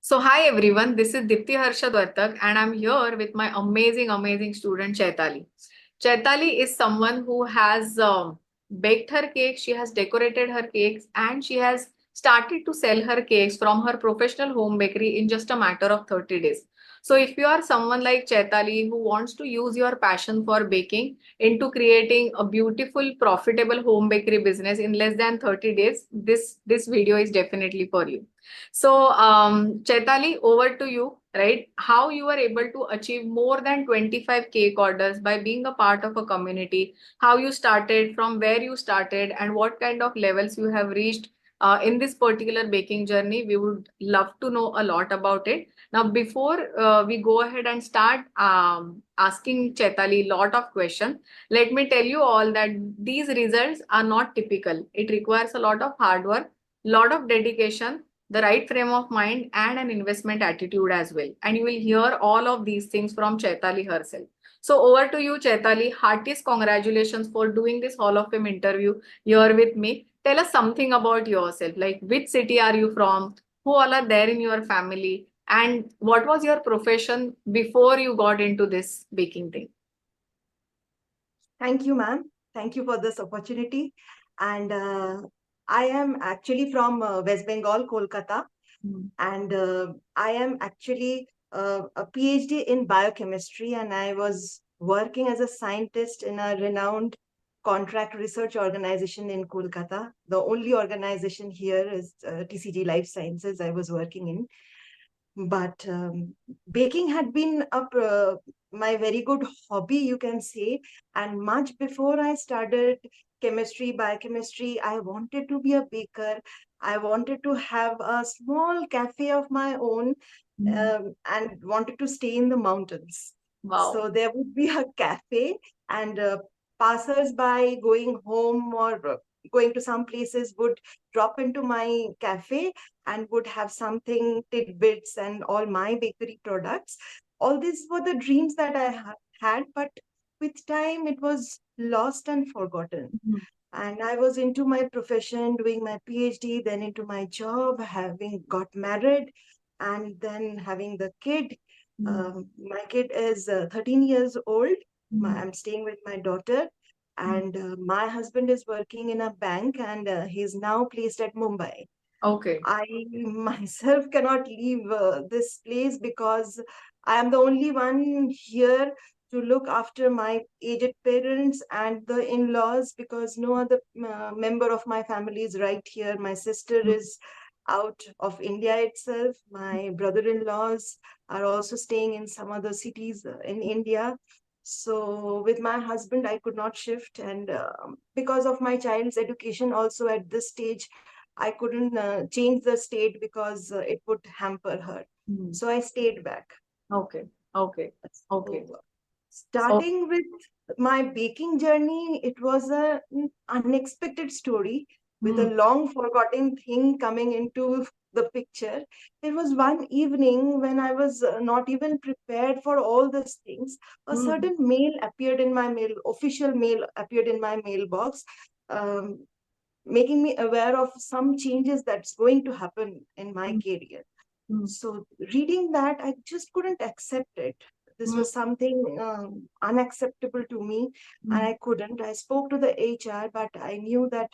So, hi everyone, this is Dipti Harshad Vartak, and I'm here with my amazing student Chaitali. Chaitali is someone who has baked her cakes, she has decorated her cakes, and she has started to sell her cakes from her professional home bakery in just a matter of 30 days. So, if you are someone like Chaitali who wants to use your passion for baking into creating a beautiful, profitable home bakery business in less than 30 days, this video is definitely for you. So, Chetali, over to you, right? How you were able to achieve more than 25 cake orders by being a part of a community, how you started, from where you started, and what kind of levels you have reached in this particular baking journey. We would love to know a lot about it. Now, before we go ahead and start asking Chetali a lot of questions, let me tell you all that these results are not typical. It requires a lot of hard work, lot of dedication, the right frame of mind, and an investment attitude as well. And you will hear all of these things from Chaitali herself. So over to you, Chaitali. Heartiest congratulations for doing this Hall of Fame interview here with me. Tell us something about yourself. Like, which city are you from? Who all are there in your family? And what was your profession before you got into this baking thing? Thank you, ma'am. Thank you for this opportunity. And I am actually from West Bengal, Kolkata. And I am actually a PhD in biochemistry. And I was working as a scientist in a renowned contract research organization in Kolkata. The only organization here is TCG Life Sciences I was working in. But baking had been my very good hobby, you can say. And much before I started chemistry, biochemistry, I wanted to be a baker. I wanted to have a small cafe of my own, and wanted to stay in the mountains. Wow. So there would be a cafe, and passers-by going home or going to some places would drop into my cafe and would have something, tidbits, and all my bakery products. All these were the dreams that I had, but with time it was lost and forgotten. And I was into my profession, doing my PhD, then into my job, having got married, and then having the kid. My kid is 13 years old. I'm staying with my daughter, and my husband is working in a bank, and he's now placed at Mumbai. Okay. I myself cannot leave this place because I am the only one here to look after my aged parents and the in-laws, because no other member of my family is right here. My sister is out of India itself. My brother-in-laws are also staying in some other cities in India. So with my husband, I could not shift. And because of my child's education also at this stage, I couldn't change the state because it would hamper her. So I stayed back. Okay. Okay. Okay. So, So, starting with my baking journey, it was an unexpected story with a long forgotten thing coming into the picture. It was one evening when I was not even prepared for all these things. A certain mail appeared in my mail, official mail appeared in my mailbox, um, making me aware of some changes that's going to happen in my career. So reading that, I just couldn't accept it. This was something unacceptable to me, and I couldn't. I spoke to the HR, but I knew that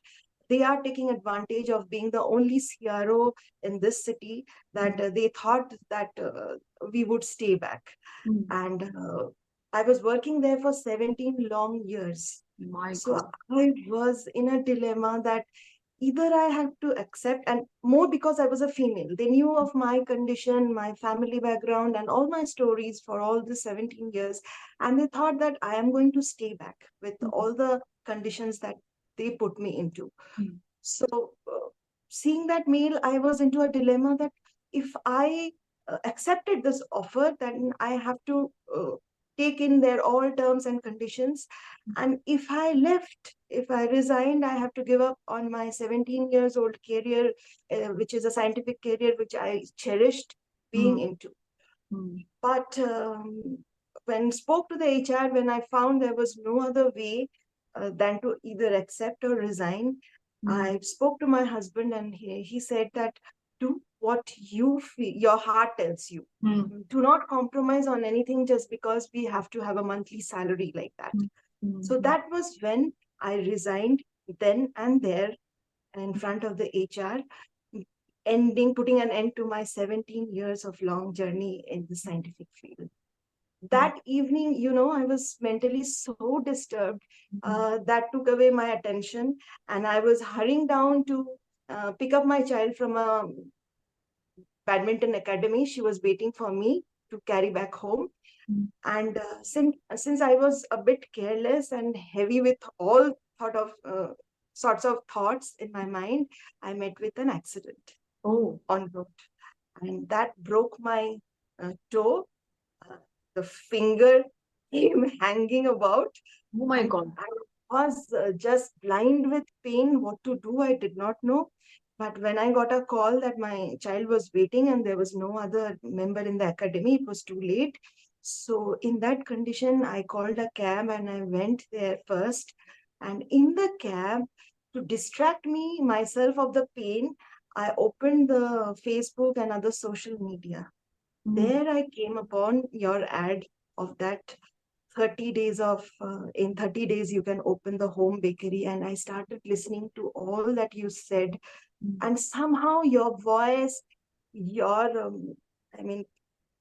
they are taking advantage of being the only CRO in this city, that they thought that we would stay back. And I was working there for 17 long years. My So God. I was in a dilemma that either I had to accept, and more because I was a female. They knew of my condition, my family background, and all my stories for all the 17 years. And they thought that I am going to stay back with all the conditions that they put me into. So, seeing that mail, I was into a dilemma that if I accepted this offer, then I have to take in their all terms and conditions. And if I left, if I resigned, I have to give up on my 17 years old career, which is a scientific career which I cherished being into. But when spoke to the HR, when I found there was no other way than to either accept or resign, I spoke to my husband, and he said that, do what you feel, your heart tells you. Do not compromise on anything just because we have to have a monthly salary like that. So that was when I resigned then and there in front of the HR, putting an end to my 17 years of long journey in the scientific field. That evening, I was mentally so disturbed. That took away my attention, and I was hurrying down to pick up my child from a badminton academy. She was waiting for me to carry back home. And since I was a bit careless and heavy with all sorts of thoughts in my mind, I met with an accident on road, and that broke my toe. Uh, the finger came hanging about. Oh my And God. I was just blind with pain. What to do, I did not know. But when I got a call that my child was waiting and there was no other member in the academy, it was too late. So, in that condition, I called a cab and I went there first. And in the cab, to distract me, myself of the pain, I opened the Facebook and other social media. There I came upon your ad of that 30 days in 30 days you can open the home bakery, and I started listening to all that you said. And somehow your voice, your I mean,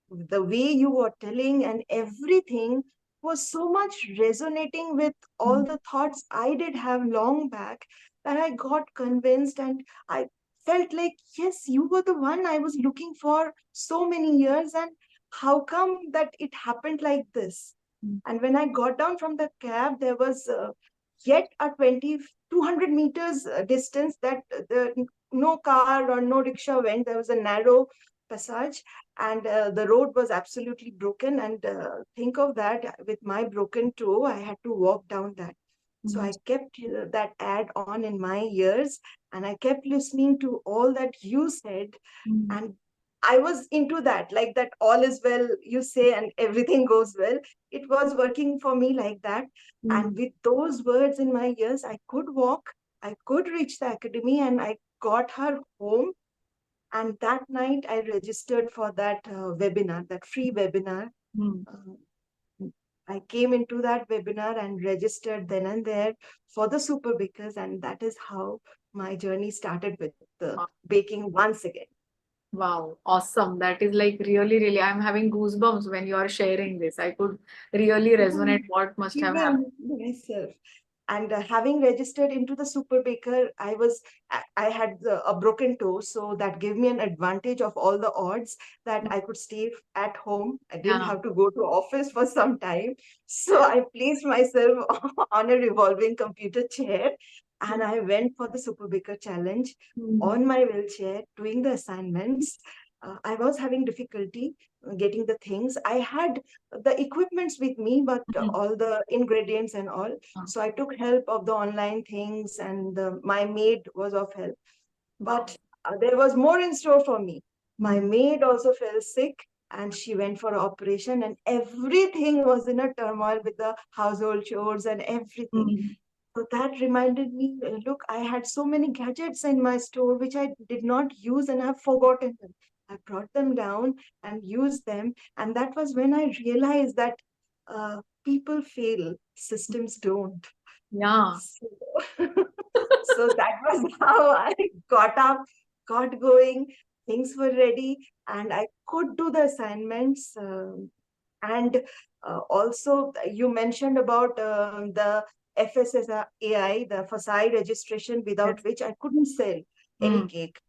the way you were telling and everything was so much resonating with all the thoughts I did have long back, that I got convinced, and I felt like, yes, you were the one I was looking for so many years. And how come that it happened like this? And when I got down from the cab, there was yet a 200 meters distance that no car or no rickshaw went. There was a narrow passage, and the road was absolutely broken. And think of that, with my broken toe, I had to walk down that. So I kept that ad on in my ears, and I kept listening to all that you said. And I was into that, like that all is well, you say, and everything goes well. It was working for me like that. And with those words in my ears, I could walk, I could reach the academy, and I got her home. And that night, I registered for that webinar, that free webinar. I came into that webinar and registered then and there for the Super Bakers, and that is how my journey started with the baking once again. Wow, awesome. That is like really, really, I'm having goosebumps when you are sharing this. I could really resonate what must have happened. Even myself. And having registered into the Super Baker, I had a broken toe, so that gave me an advantage of all the odds that I could stay at home. I didn't Yeah. have to go to office for some time, so I placed myself on a revolving computer chair, and I went for the Super Baker challenge on my wheelchair, doing the assignments. I was having difficulty getting the things. I had the equipments with me, but all the ingredients and all. So I took help of the online things, and my maid was of help. But there was more in store for me. My maid also fell sick, and she went for operation, and everything was in a turmoil with the household chores and everything. So that reminded me, look, I had so many gadgets in my store which I did not use, and I've forgotten them. I brought them down and used them. And that was when I realized that people fail, systems don't. Yeah. So, so that was how I got up, got going. Things were ready, and I could do the assignments. And also, you mentioned about the FSSAI, the FSI registration, without which I couldn't sell any cake.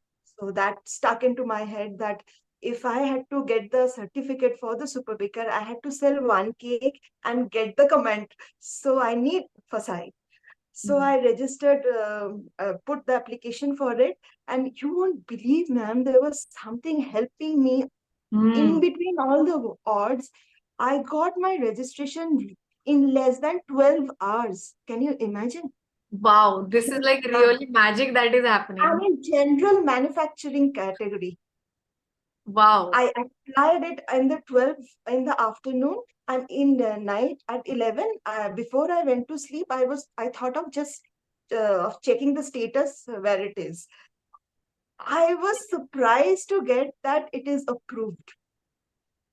So that stuck into my head that if I had to get the certificate for the Super Baker, I had to sell one cake and get the comment. So I need FSI. So I registered, put the application for it, and you won't believe, ma'am, there was something helping me in between all the odds. I got my registration in less than 12 hours. Can you imagine? Wow, this is like really magic that is I'm happening. in general manufacturing category. Wow. I applied it in the 12 in the afternoon, and in the night at 11, before I went to sleep, I thought of just checking the status where it is. I was surprised to get that it is approved.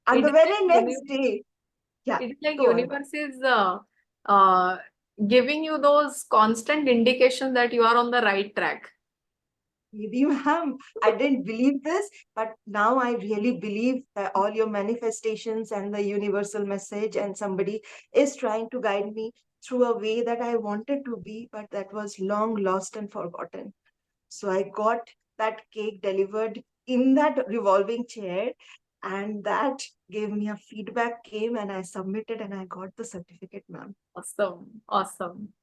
And It the is very like next day, yeah, it is like go on. universe is uh, giving you those constant indications that you are on the right track. Maybe, ma'am, I didn't believe this, but now I really believe that all your manifestations and the universal message, and somebody is trying to guide me through a way that I wanted to be, but that was long lost and forgotten. So I got that cake delivered in that revolving chair, and that gave me a feedback came, and I submitted and I got the certificate, ma'am. Awesome, awesome.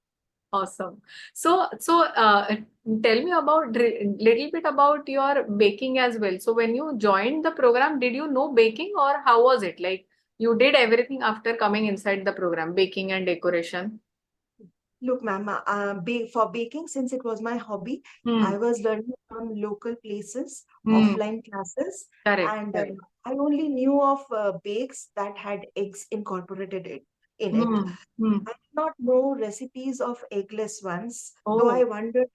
Awesome. So, tell me about little bit about your baking as well. So, when you joined the program, did you know baking or how was it? Like you did everything after coming inside the program, baking and decoration. Look, ma'am, for baking, since it was my hobby, Hmm. I was learning from local places, Hmm. offline classes, Correct. and Correct. I only knew of bakes that had eggs incorporated in it. Hmm. Hmm. I did not know recipes of eggless ones, though I Oh. wondered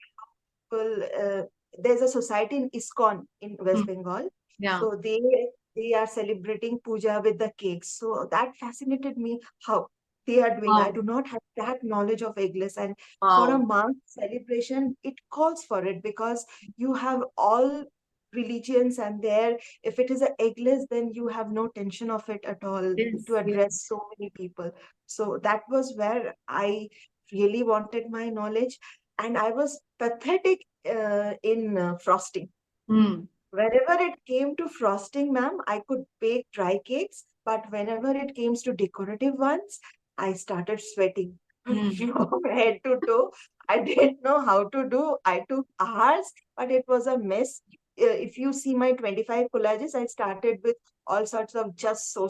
people. There's a society in ISKCON in Hmm. West Bengal, Yeah. so they are celebrating puja with the cakes. So that fascinated me how they are doing. I Wow. do not have that knowledge of eggless, and for a Wow. month celebration, it calls for it because you have all religions, and there, if it is a eggless, then you have no tension of it at all to Yes. Yes. address so many people. So that was where I really wanted my knowledge, and I was pathetic in frosting. Hmm. Whenever it came to frosting, ma'am, I could bake dry cakes, but whenever it came to decorative ones, I started sweating Hmm. from head to toe. I didn't know how to do. I took hours, but it was a mess. If you see my 25 collages, I started with all sorts of just so.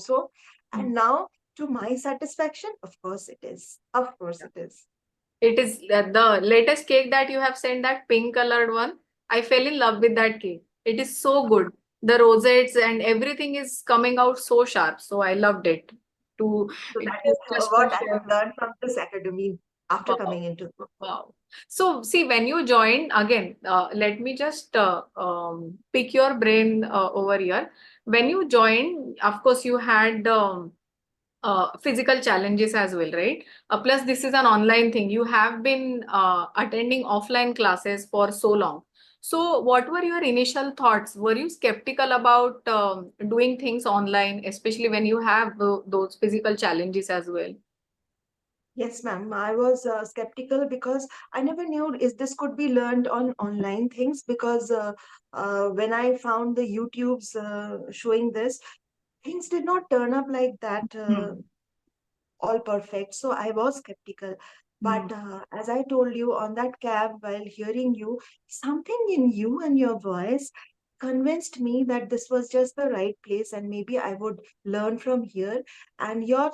Hmm. And now, to my satisfaction, of course it is. Of course it is. It is the latest cake that you have sent, that pink colored one. I fell in love with that cake. It is so good. The rosettes and everything is coming out so sharp. So I loved it. To So it that is is just to what I share. have learned from this academy after Wow. coming into the Wow. So see, when you joined again, let me just pick your brain over here. When you joined, of course, you had physical challenges as well, right? Plus, this is an online thing. You have been attending offline classes for so long. So, what were your initial thoughts? Were you skeptical about doing things online, especially when you have those physical challenges as well? Yes, ma'am. I was skeptical because I never knew is this could be learned on online things because when I found the YouTubes showing this, things did not turn up like that. Hmm. All perfect. So I was skeptical. Hmm. But as I told you on that cab while hearing you, something in you and your voice convinced me that this was just the right place and maybe I would learn from here. And you're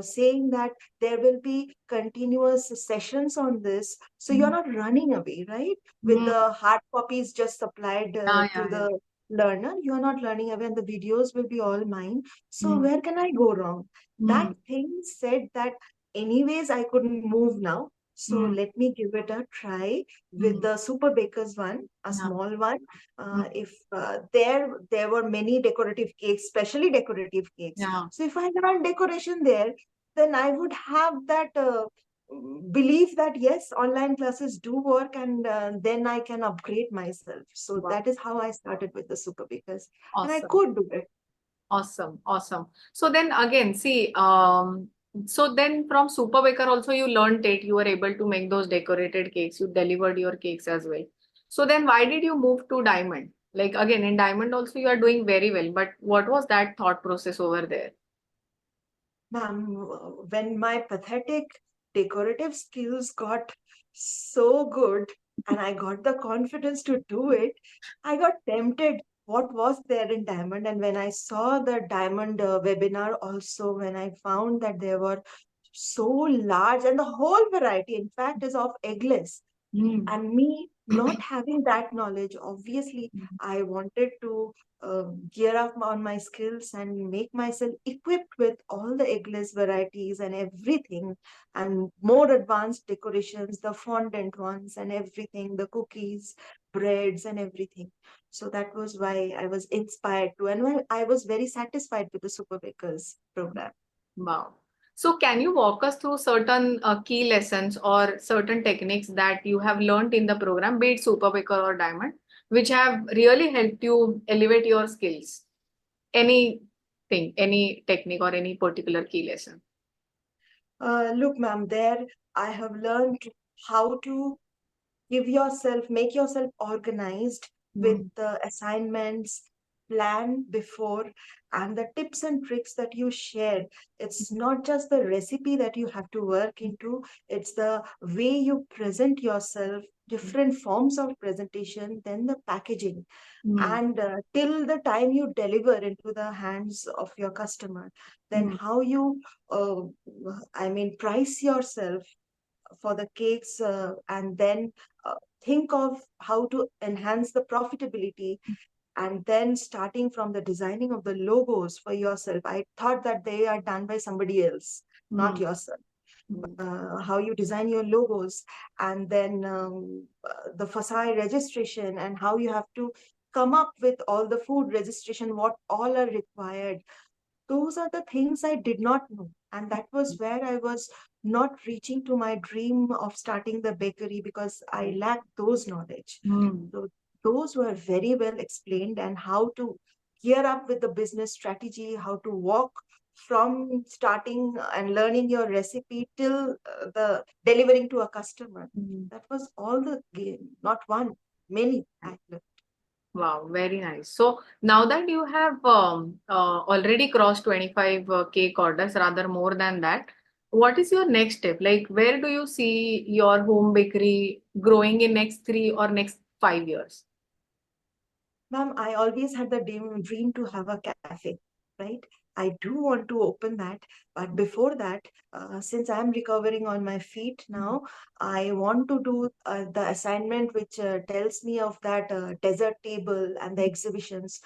saying that there will be continuous sessions on this. So you're Hmm. not running away, right? With Hmm. the hard copies just supplied Yeah, to yeah, yeah. the learner, you're not running away and the videos will be all mine. So Hmm. where can I go wrong? That Hmm. thing said that anyways I couldn't move now, so Hmm. let me give it a try with Hmm. the super bakers one, a Yeah. small one. Hmm. If there were many decorative cakes, especially decorative cakes, Yeah. so if I learned decoration there, then I would have that belief that yes, online classes do work, and then I can upgrade myself. So Wow. that is how I started with the super bakers, and I Awesome. could do it. Awesome, awesome. So then again, see, so then from Super Baker also you learned it, you were able to make those decorated cakes, you delivered your cakes as well. So then why did you move to Diamond? Like again, in Diamond also you are doing very well, but what was that thought process over there? Ma'am, when my pathetic decorative skills got so good and I got the confidence to do it, I got tempted. What was there in Diamond? And when I saw the Diamond webinar, also, when I found that there were so large and the whole variety, in fact, is of eggless, Hmm. and me not having that knowledge, obviously I wanted to gear up on my skills and make myself equipped with all the eggless varieties and everything, and more advanced decorations, the fondant ones and everything, the cookies, breads, and everything. So that was why I was inspired to, and I was very satisfied with the Super Bakers program. Wow. So can you walk us through certain key lessons or certain techniques that you have learned in the program, be it Super Baker or Diamond, which have really helped you elevate your skills? Anything, any technique or any particular key lesson? Look, ma'am, there I have learned how to make yourself organized with Mm, the assignments, plan before, and the tips and tricks that you share. It's not just the recipe that you have to work into, it's the way you present yourself, different forms of presentation, then the packaging, mm, and till the time you deliver into the hands of your customer, then mm, how you uh, price yourself for the cakes, and then think of how to enhance the profitability, and then starting from the designing of the logos for yourself. I thought that they are done by somebody else, not mm, yourself. mm, How you design your logos, and then the FSI registration, and how you have to come up with all the food registration, what all are required. Those are the things I did not know. And that was where I was not reaching to my dream of starting the bakery, because I lacked those knowledge. mm. So those were very well explained, and how to gear up with the business strategy, how to walk from starting and learning your recipe till the delivering to a customer. Mm. That was all the game, not one, many actually. Wow, very nice. So now that you have already crossed 25 cake orders, rather more than that, what is your next step? Like, where do you see your home bakery growing in next 3 or next 5 years? Ma'am, I always had the dream to have a cafe, right? I do want to open that, but before that, since I'm recovering on my feet now, I want to do the assignment which tells me of that desert table and the exhibitions,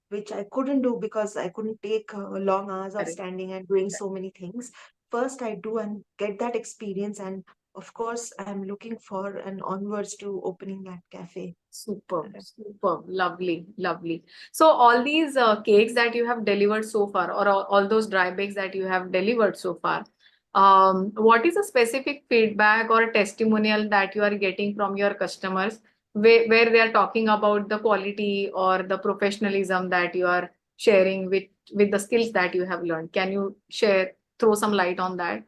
which I couldn't do because I couldn't take long hours of Correct. standing and doing so many things. First, I do and get that experience, and of course, I'm looking for and onwards to opening that cafe. Superb, superb, lovely, lovely. So all these cakes that you have delivered so far, or all those dry bakes that you have delivered so far, what is a specific feedback or testimonial that you are getting from your customers, where they are talking about the quality or the professionalism that you are sharing with the skills that you have learned? Can you throw some light on that?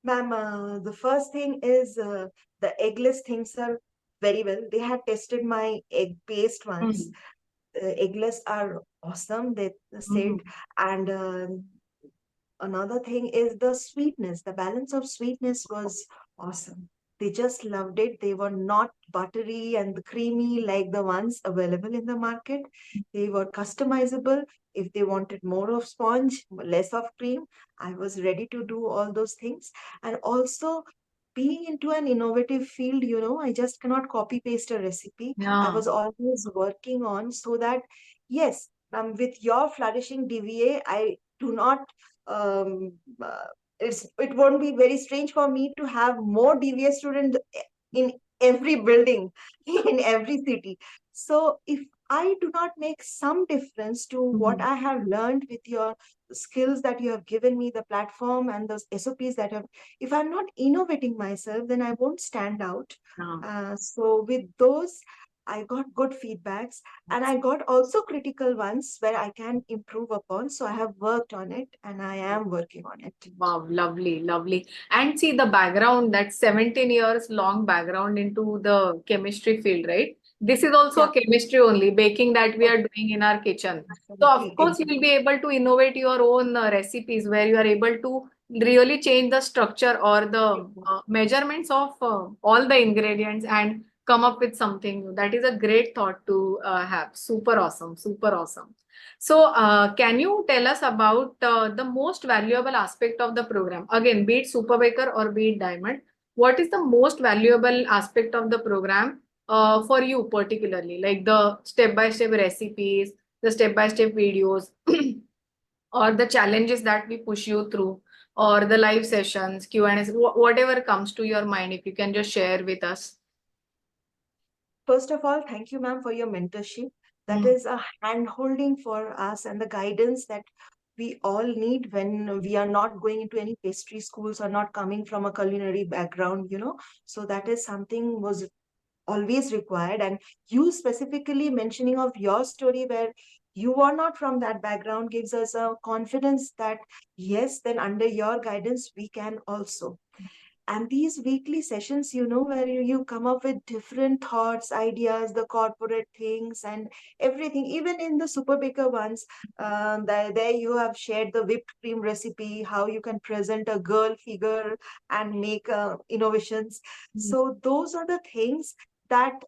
Ma'am, the first thing is the eggless things are very well. They had tested my egg-based ones. Mm, Eggless are awesome, they said. mm, And another thing is the sweetness. The balance of sweetness was awesome. They just loved it. They were not buttery and creamy like the ones available in the market. They were customizable. If they wanted more of sponge, less of cream, I was ready to do all those things. And also, being into an innovative field, I just cannot copy paste a recipe. I yeah. was always working on, so that, yes, with your flourishing DVA, I do not um, uh, it won't be very strange for me to have more DVA students in every building in every city. So if I do not make some difference to what Mhm. I have learned with your skills that you have given me, the platform and those SOPs that have, if I'm not innovating myself, then I won't stand out. Yeah. So with those, I got good feedbacks, and I got also critical ones where I can improve upon. So I have worked on it, and I am working on it. Wow, lovely, lovely. And see the background, that 17 years long background into the chemistry field, right? This is also Yeah, chemistry only, baking that we are doing in our kitchen. So of absolutely, course you will be able to innovate your own recipes where you are able to really change the structure or the exactly. measurements of all the ingredients and come up with something new. That is a great thought to have. Super awesome, super awesome. So, can you tell us about the most valuable aspect of the program? Again, be it Super Baker or be it Diamond, what is the most valuable aspect of the program for you particularly, like the step-by-step recipes, the step-by-step videos, or the challenges that we push you through, or the live sessions, Q&As, whatever comes to your mind, if you can just share with us. First of all, thank you, ma'am, for your mentorship. That Mm. is a hand holding for us and the guidance that we all need when we are not going into any pastry schools or not coming from a culinary background. So that is something was always required. And you specifically mentioning of your story where you are not from that background gives us a confidence that yes, then under your guidance we can also. And these weekly sessions, where you come up with different thoughts, ideas, the corporate things and everything, even in the super baker ones, there you have shared the whipped cream recipe, how you can present a girl figure and make innovations. So those are the things that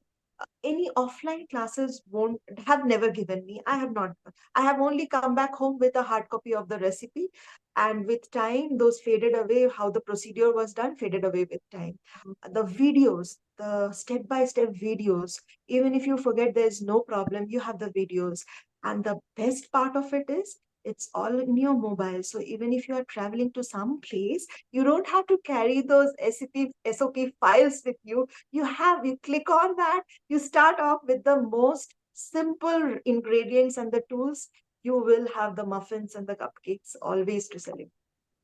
any offline classes won't have never given me. I have not. I have only come back home with a hard copy of the recipe, and with time, those faded away. How the procedure was done faded away with time. The videos, the step by step videos, even if you forget, there's no problem. You have the videos, and the best part of it is it's all in your mobile. So even if you are traveling to some place, you don't have to carry those SOP files with you. You click on that, you start off with the most simple ingredients and the tools, you will have the muffins and the cupcakes always to celebrate.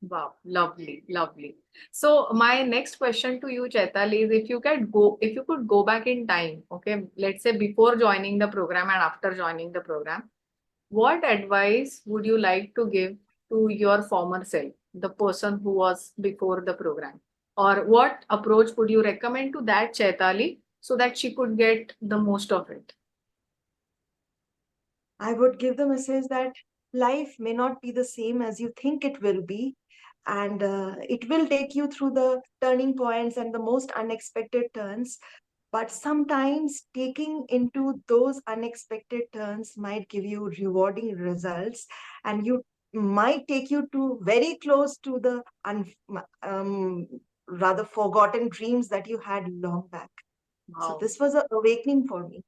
Wow, lovely, lovely. So my next question to you, Chaitali, is if you could go back in time, okay, let's say before joining the program and after joining the program, what advice would you like to give to your former self, the person who was before the program? Or what approach would you recommend to that Chaitali so that she could get the most of it? I would give the message that life may not be the same as you think it will be, and it will take you through the turning points and the most unexpected turns. But sometimes taking into those unexpected turns might give you rewarding results, and you might take you to very close to the rather forgotten dreams that you had long back. So Wow. this was an awakening for me.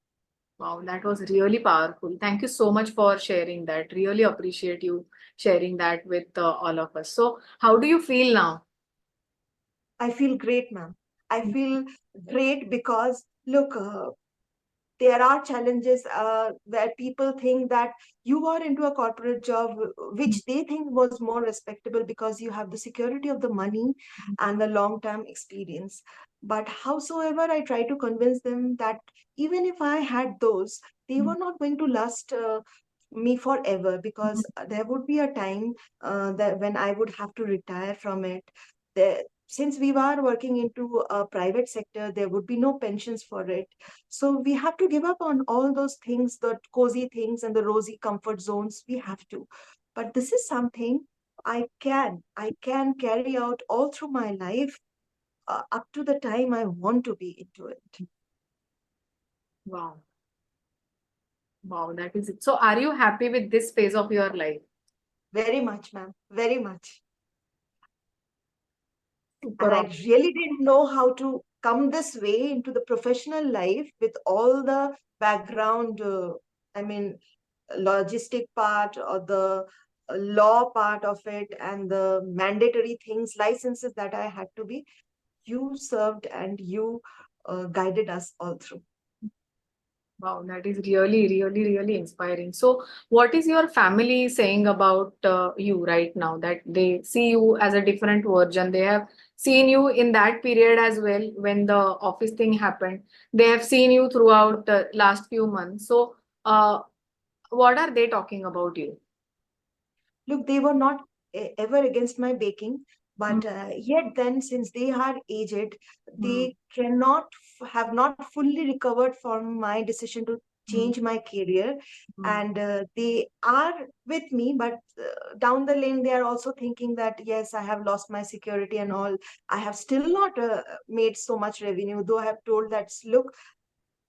Wow, that was really powerful. Thank you so much for sharing that. Really appreciate you sharing that with all of us. So, how do you feel now? I feel great, ma'am. I feel great because look, there are challenges where people think that you are into a corporate job which they think was more respectable because you have the security of the money and the long term experience. But howsoever I try to convince them that even if I had those, they were not going to last me forever, because there would be a time that when I would have to retire from it. Since we were working into a private sector, there would be no pensions for it. So we have to give up on all those things, the cozy things and the rosy comfort zones. We have to. But this is something I can carry out all through my life, up to the time I want to be into it. Wow. Wow, that is it. So, are you happy with this phase of your life? Very much, ma'am. Very much. And I Super. really didn't know how to come this way into the professional life with all the background, I mean, logistic part or the law part of it and the mandatory things, licenses that I had to be. You served and you guided us all through. Wow, that is really, really, really inspiring. So, what is your family saying about you right now that they see you as a different version? They have seen you in that period as well when the office thing happened. They have seen you throughout the last few months. So, what are they talking about you? Look, they were not ever against my baking, Mm, but yet then, since they are aged, mm, they have not fully recovered from my decision to mm, change my career, mm, and they are with me, but down the lane they are also thinking that yes, I have lost my security and all. I have still not made so much revenue, though I have told that look,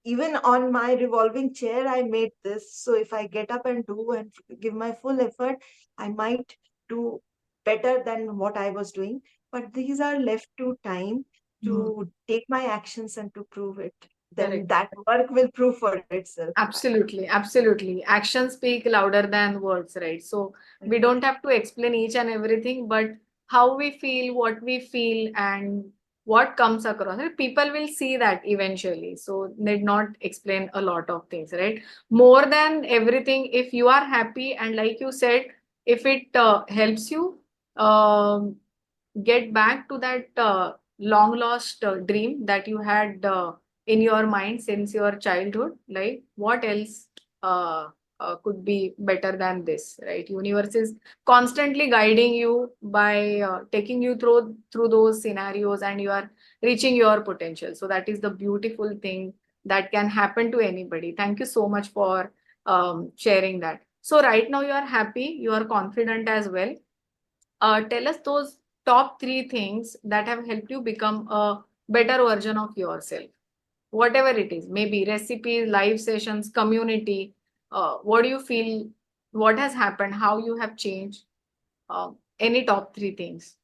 even on my revolving chair I made this, so if I get up and do and give my full effort, I might do better than what I was doing. But these are left to time mm. to take my actions and to prove it. then Correct. that work will prove for itself. Absolutely, absolutely. Actions speak louder than words, right? So we Right. don't have to explain each and everything, but how we feel, what we feel, and what comes across, right? People will see that eventually. So need not explain a lot of things, right? More than everything, if you are happy and like you said, if it helps you um, get back to that long lost dream that you had in your mind since your childhood, like what else uh, could be better than this, right? Universe is constantly guiding you by taking you through those scenarios, and you are reaching your potential. So that is the beautiful thing that can happen to anybody. Thank you so much for sharing that. So right now you are happy, you are confident as well. Tell us those top three things that have helped you become a better version of yourself. Whatever it is, maybe recipes, live sessions, community. What do you feel? What has happened? How you have changed? Any top three things?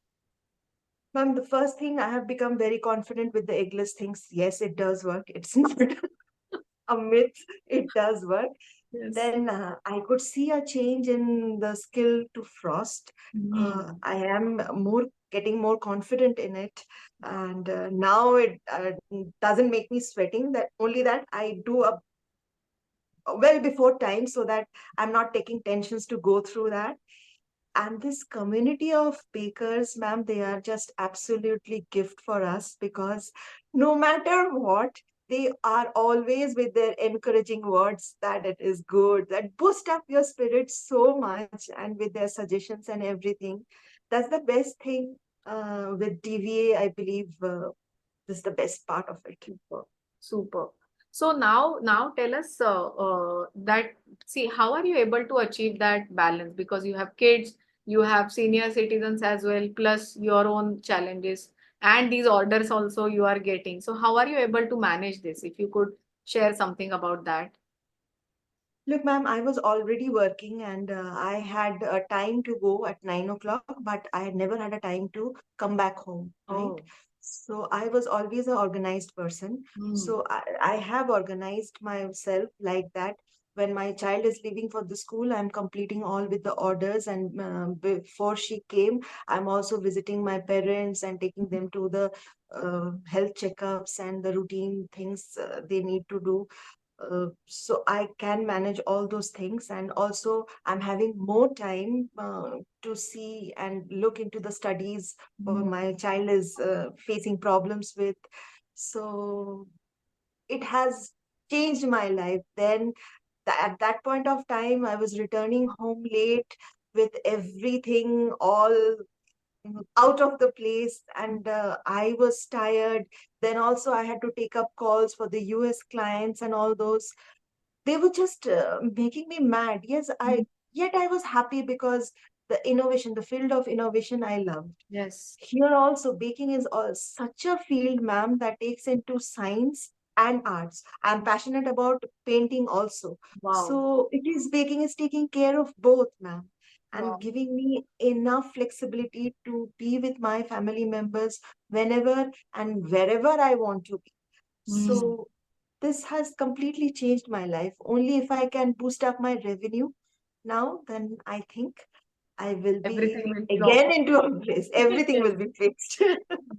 Ma'am, the first thing, I have become very confident with the eggless things. Yes, it does work. It's not a myth. It does work. Yes. Then I could see a change in the skill to frost. Hmm. I am more getting more confident in it, and now it doesn't make me sweating. That only that I do a well before time, so that I'm not taking tensions to go through that. And this community of bakers, ma'am, they are just absolutely gift for us, because no matter what, they are always with their encouraging words that it is good, that boost up your spirit so much, and with their suggestions and everything. That's the best thing with DVA, I believe. This is the best part of it. Super, super. So now tell us that, see, how are you able to achieve that balance? Because you have kids, you have senior citizens as well, plus your own challenges and these orders also you are getting. So how are you able to manage this? If you could share something about that. Look, ma'am, I was already working, and I had a time to go at 9 o'clock, but I had never had a time to come back home, right? Oh. So I was always an organized person. Hmm. So I have organized myself like that. When my child is leaving for the school, I'm completing all with the orders. And before she came, I'm also visiting my parents and taking them to the health checkups and the routine things they need to do. So I can manage all those things, and also I'm having more time to see and look into the studies Hmm. my child is facing problems with. So it has changed my life. Then at that point of time, I was returning home late with everything all out of the place, and I was tired. Then also I had to take up calls for the US clients and all those. They were just making me mad. Yes, I yet I was happy, because the innovation, the field of innovation, I loved. Yes. Here also, baking is such a field, ma'am, that takes into science and arts. I'm passionate about painting also. Wow. So it is baking is taking care of both, ma'am, and Wow. giving me enough flexibility to be with my family members whenever and wherever I want to be. Hmm. So this has completely changed my life. Only if I can boost up my revenue now, then I think I will Everything be will flop. again into a place. Everything Yes. will be fixed.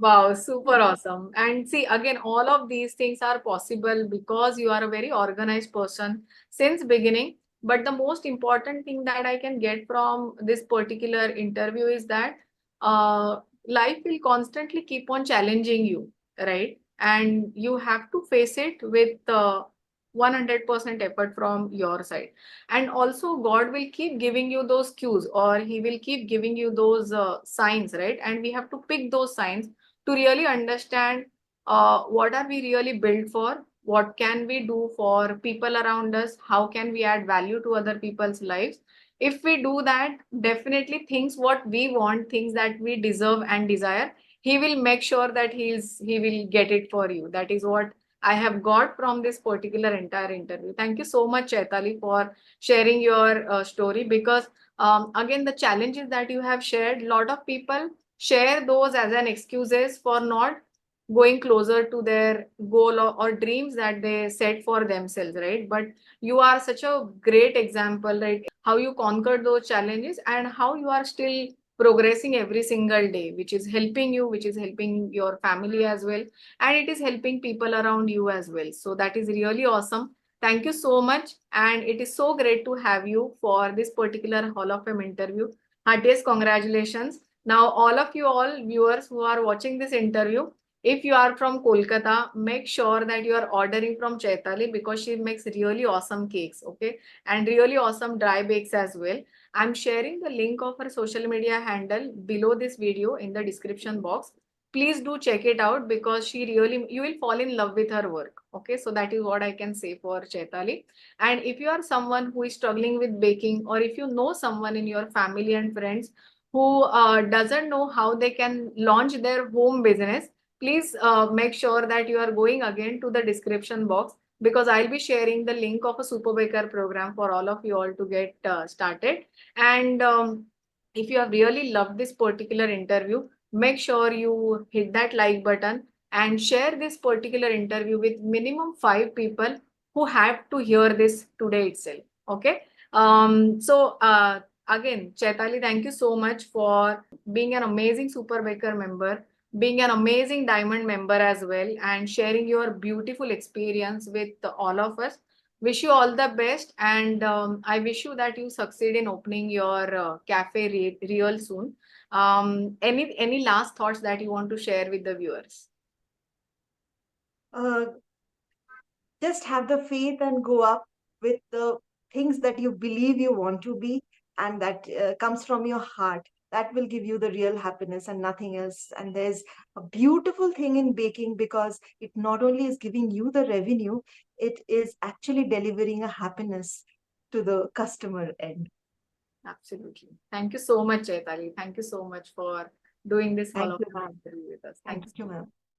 Wow, super awesome. And see, again, all of these things are possible because you are a very organized person since beginning. But the most important thing that I can get from this particular interview is that uh, life will constantly keep on challenging you, right? And you have to face it with 100% effort from your side. And also, God will keep giving you those cues, or He will keep giving you those signs, right? And we have to pick those signs to really understand what are we really built for, what can we do for people around us, how can we add value to other people's lives. If we do that, definitely things what we want, things that we deserve and desire, he will make sure that he will get it for you. That is what I have got from this particular entire interview. Thank you so much, Chaitali, for sharing your story, because again, the challenges that you have shared, lot of people share those as an excuses for not going closer to their goal or dreams that they set for themselves, right? But you are such a great example, right? How you conquered those challenges and how you are still progressing every single day, which is helping you, which is helping your family as well, and it is helping people around you as well. So that is really awesome. Thank you so much. And it is so great to have you for this particular Hall of Fame interview. Heartiest congratulations. Now, all viewers who are watching this interview, if you are from Kolkata, make sure that you are ordering from Chaitali because she makes really awesome cakes, okay? And really awesome dry bakes as well. I'm sharing the link of her social media handle below this video in the description box. Please do check it out because you will fall in love with her work. Okay, so that is what I can say for Chaitali. And if you are someone who is struggling with baking, or if you know someone in your family and friends who doesn't know how they can launch their home business, please make sure that you are going again to the description box because I'll be sharing the link of a super baker program for all of you all to get started. And if you have really loved this particular interview, make sure you hit that like button and share this particular interview with minimum 5 people who have to hear this today itself. Okay. Again, Chetali, thank you so much for being an amazing Super Baker member, being an amazing Diamond member as well, and sharing your beautiful experience with all of us. Wish you all the best, and I wish you that you succeed in opening your cafe real soon. Any last thoughts that you want to share with the viewers? Uh, just have the faith and go up with the things that you believe you want to be, and that comes from your heart. That will give you the real happiness and nothing else. And there's a beautiful thing in baking, because it not only is giving you the revenue, it is actually delivering a happiness to the customer end. Absolutely. Thank you so much, Chaitali. Thank you so much for doing this Hall Thank of you, Fame ma'am. interview with us. Thank Thank you you, so much. ma'am.